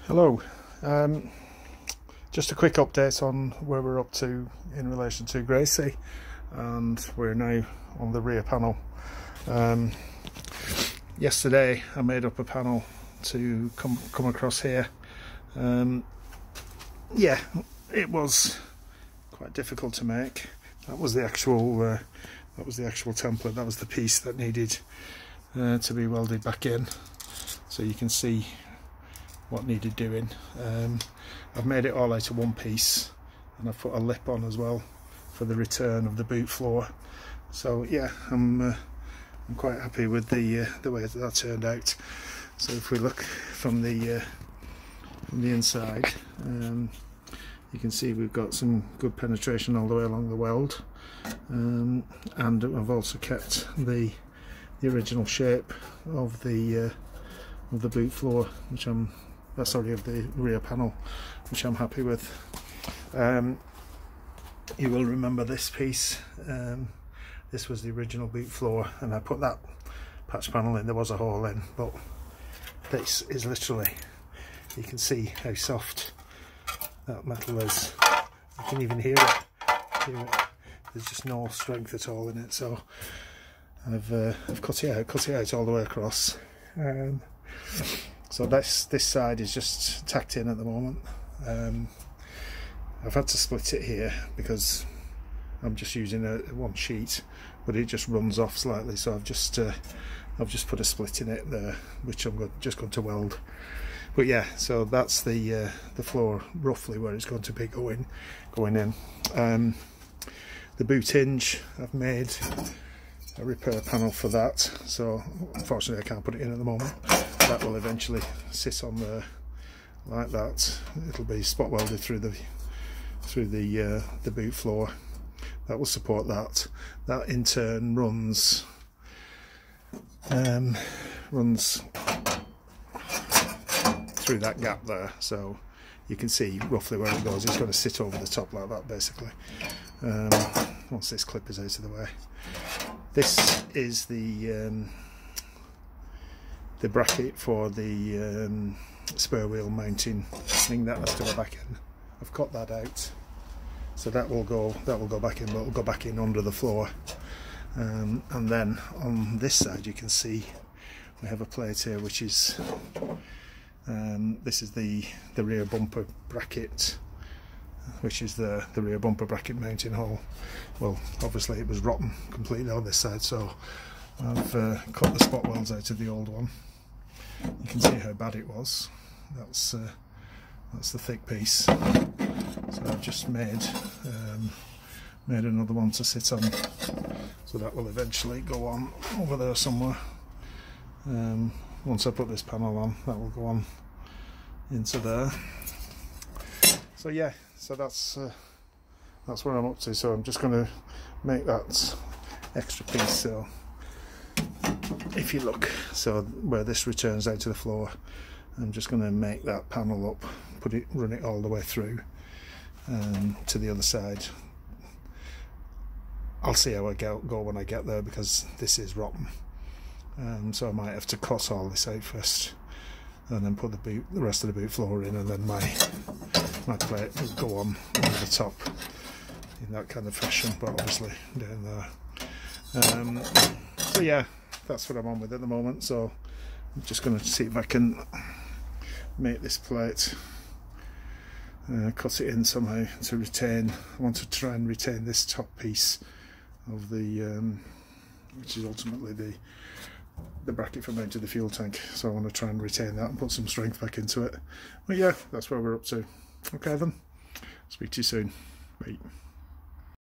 Hello, just a quick update on where we're up to in relation to Gracie, and we're now on the rear panel. Yesterday I made up a panel to come across here. Yeah, it was quite difficult to make. That was the actual template. That was the piece that needed to be welded back in, so you can see what needed doing. I've made it all out of one piece, and I've put a lip on as well for the return of the boot floor. So yeah, I'm quite happy with the way that turned out. So if we look from the inside, you can see we've got some good penetration all the way along the weld, and I've also kept the original shape of the boot floor, which of the rear panel, which I'm happy with. You will remember this piece. This was the original boot floor, and I put that patch panel in. There was a hole in, but this is literally, you can see how soft that metal is. You can even hear it. There's just no strength at all in it. So I've cut it out all the way across. So this side is just tacked in at the moment. I've had to split it here because I'm just using one sheet, but it just runs off slightly. So I've just put a split in it there, which I'm just going to weld. But yeah, so that's the floor roughly where it's going to be going in. The boot hinge, I've made a repair panel for that, so unfortunately I can't put it in at the moment. That will eventually sit on there like that. It'll be spot welded through the boot floor. That will support that. That in turn runs through that gap there, so you can see roughly where it goes. It's going to sit over the top like that basically, once this clip is out of the way. This is the bracket for the spur wheel mounting thing that has to go back in. I've cut that out, so that will go back in, but it will go back in under the floor. And then on this side you can see we have a plate here, which is this is the rear bumper bracket, which is the rear bumper bracket mounting hole. Well, obviously it was rotten completely on this side, so I've cut the spot welds out of the old one. You can see how bad it was. That's the thick piece. So I've just made another one to sit on. So that will eventually go on over there somewhere. Once I put this panel on, that will go on into there. So yeah, so that's where I'm up to. So I'm just going to make that extra piece. So if you look, so where this returns out to the floor, I'm just going to make that panel up, run it all the way through to the other side. I'll see how I go when I get there, because this is rotten. So I might have to cut all this out first, and then put the rest of the boot floor in, and then my plate will go on over the top in that kind of fashion, but obviously down there. So yeah, that's what I'm on with at the moment. So I'm just going to see if I can make this plate, cut it in somehow to retain. I want to try and retain this top piece of the which is ultimately the bracket for mounting the fuel tank. So I want to try and retain that and put some strength back into it. But yeah, that's where we're up to. Okay then, speak to you soon. Bye.